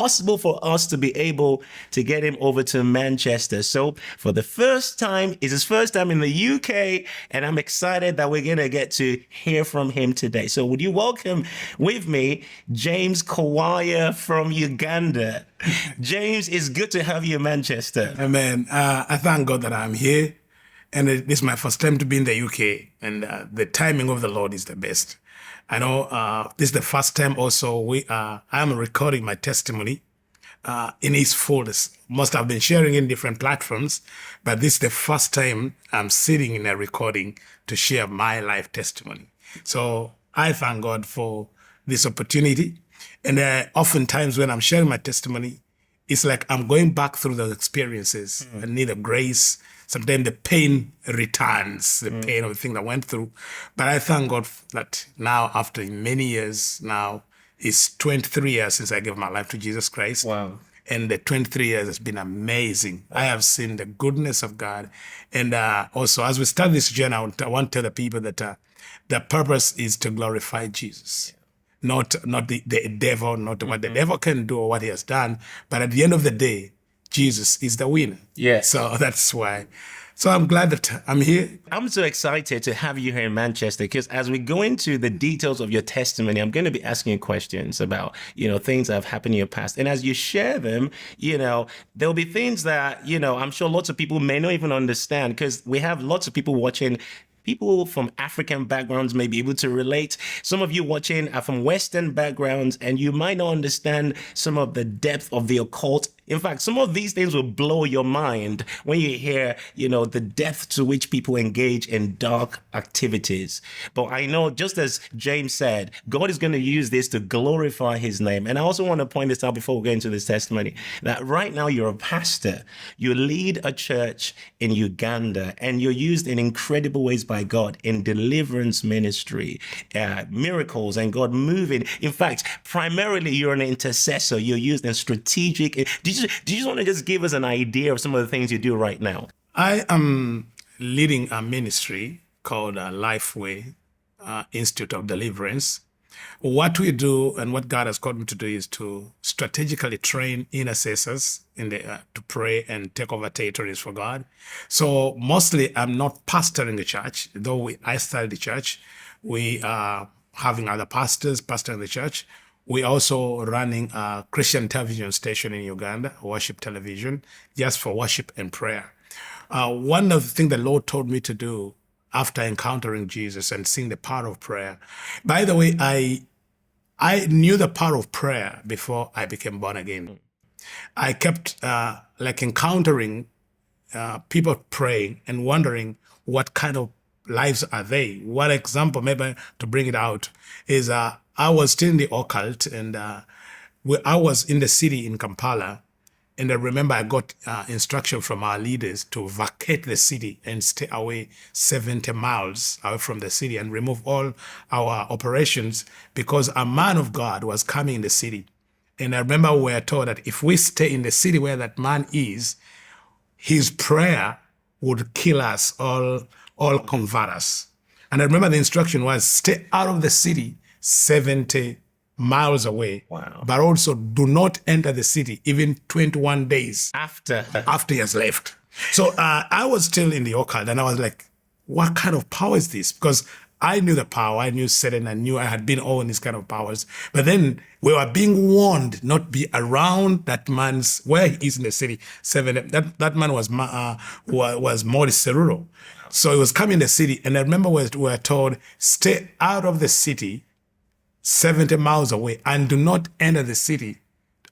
possible for us to be able to get him over to Manchester. So for the first time, it's his first time in the UK, and I'm excited that we're going to get to hear from him today. So would you welcome with me, James Kawaalya'S from Uganda. James, it's good to have you in Manchester. Amen. I thank God that I'm here. And this is my first time to be in the UK. And the timing of the Lord is the best. I know this is the first time also I am recording my testimony in its fullness. Most have been sharing in different platforms, but this is the first time I'm sitting in a recording to share my life testimony. So I thank God for this opportunity. And oftentimes when I'm sharing my testimony, it's like I'm going back through those experiences. I need a grace. Sometimes the pain returns, the pain of the thing that I went through. But I thank God that now, after many years, now it's 23 years since I gave my life to Jesus Christ. Wow. And the 23 years has been amazing. Wow. I have seen the goodness of God. And also, as we start this journey, I want to tell the people that the purpose is to glorify Jesus. Not the devil, not what the devil can do or what he has done. But at the end of the day, Jesus is the winner. Yes. So that's why. So I'm glad that I'm here. I'm so excited to have you here in Manchester because as we go into the details of your testimony, I'm going to be asking you questions about, things that have happened in your past. And as you share them, there'll be things that, I'm sure lots of people may not even understand because we have lots of people watching. People from African backgrounds may be able to relate. Some of you watching are from Western backgrounds, and you might not understand some of the depth of the occult. In fact, some of these things will blow your mind when you hear, the depth to which people engage in dark activities. But I know, just as James said, God is going to use this to glorify his name. And I also want to point this out before we get into this testimony, that right now you're a pastor. You lead a church in Uganda, and you're used in incredible ways by God in deliverance ministry, miracles, and God moving. In fact, primarily you're an intercessor. You're used in strategic. Do you just want to just give us an idea of some of the things you do right now? I am leading a ministry called Lifeway Institute of Deliverance. What we do and what God has called me to do is to strategically train intercessors to pray and take over territories for God. So mostly I'm not pastoring the church, though I started the church. We are having other pastors pastoring the church. We're also running a Christian television station in Uganda, Worship Television, just for worship and prayer. One of the things the Lord told me to do after encountering Jesus and seeing the power of prayer. By the way, I knew the power of prayer before I became born again. I kept encountering people praying and wondering what kind of lives are they. One example, maybe to bring it out, is I was still in the occult, and I was in the city in Kampala, and I remember I got instruction from our leaders to vacate the city and stay away 70 miles away from the city and remove all our operations because a man of God was coming in the city. And I remember we were told that if we stay in the city where that man is, his prayer would kill us, all convert us. And I remember the instruction was stay out of the city 70 miles away. Wow. But also do not enter the city even 21 days after he has left. So I was still in the occult, and I was like, what kind of power is this? Because I knew the power, I knew Satan, I knew I had been all in these kind of powers. But then we were being warned not be around that man's, where he is in the city. That man was Maurice Cerullo. So he was coming in the city, and I remember we were told, stay out of the city 70 miles away and do not enter the city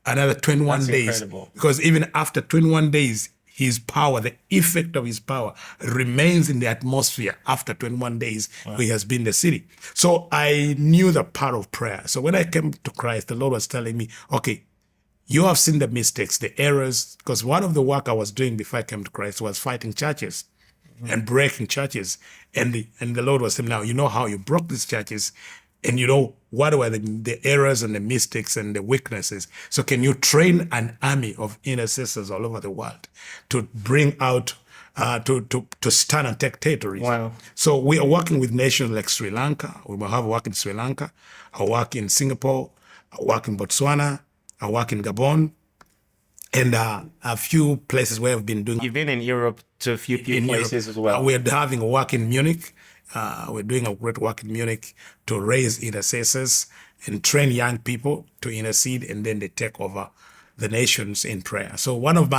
another 21 That's days. Incredible. Because even after 21 days, his power, the effect of his power remains in the atmosphere after 21 days. Wow. He has been in the city. So I knew the power of prayer. So when I came to Christ, the Lord was telling me, okay, you have seen the mistakes, the errors, because one of the work I was doing before I came to Christ was fighting churches and breaking churches. And the Lord was saying, now, you know how you broke these churches, and you know what were the errors and the mistakes and the weaknesses. So can you train an army of intercessors all over the world to bring out, to stand and take territories? Wow. So we are working with nations like Sri Lanka. We will have work in Sri Lanka, I work in Singapore, I work in Botswana, I work in Gabon, and a few places where I've been doing. You've been in Europe to a few places Europe. as well. We're having a work in Munich. We're doing a great work in Munich to raise intercessors and train young people to intercede, and then they take over the nations in prayer. So one of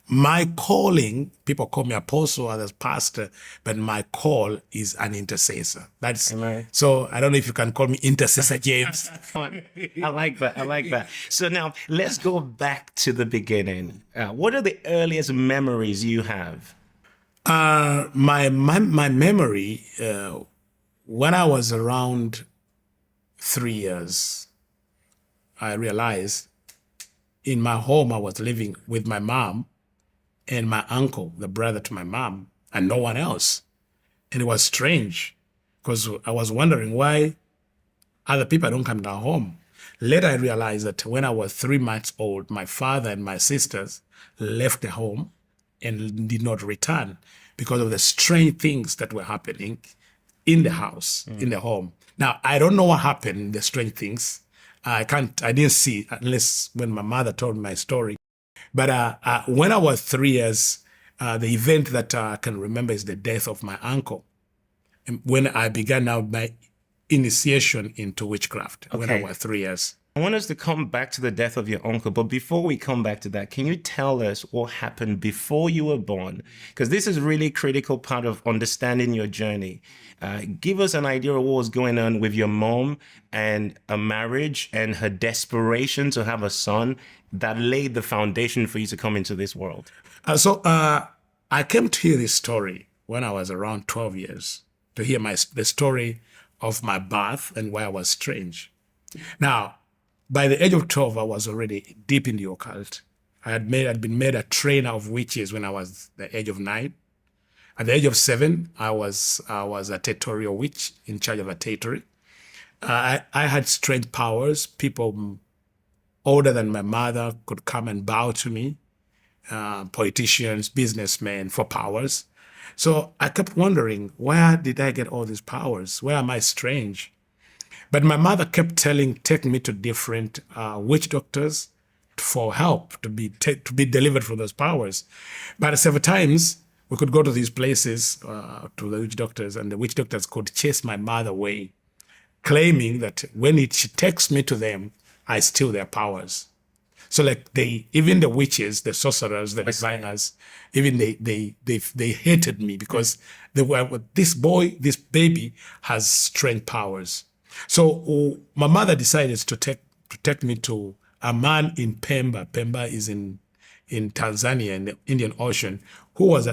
my calling, people call me apostle, others pastor, but my call is an intercessor. That's Amen. So I don't know if you can call me intercessor James. I like that. I like that. So now let's go back to the beginning. What are the earliest memories you have? My memory, when I was around 3 years, I realized in my home I was living with my mom and my uncle, the brother to my mom, and no one else. And it was strange because I was wondering why other people don't come to our home. Later I realized that when I was 3 months old, my father and my sisters left the home and did not return because of the strange things that were happening in the house, in the home. Now, I don't know what happened, the strange things. I didn't see unless when my mother told me my story. But when I was 3 years, the event that I can remember is the death of my uncle. And when I began now my initiation into witchcraft, when I was 3 years. I want us to come back to the death of your uncle, but before we come back to that, can you tell us what happened before you were born? Because this is really critical part of understanding your journey. Give us an idea of what was going on with your mom and a marriage and her desperation to have a son that laid the foundation for you to come into this world. So I came to hear this story when I was around 12 years, to hear the story of my birth and why I was strange. Now, by the age of 12, I was already deep in the occult. I had been made a trainer of witches when I was the age of 9. At the age of 7, I was a territorial witch in charge of a territory. I had strange powers. People older than my mother could come and bow to me. Politicians, businessmen for powers. So I kept wondering, where did I get all these powers? Where am I strange? But my mother kept taking me to different witch doctors for help to be delivered from those powers. But several times we could go to these places to the witch doctors, and the witch doctors could chase my mother away, claiming that when she takes me to them, I steal their powers. So like even the witches, the sorcerers, the diviners, even they hated me because they were, this baby has strange powers. So my mother decided to take me to a man in Pemba. Pemba is in Tanzania, in the Indian Ocean, who was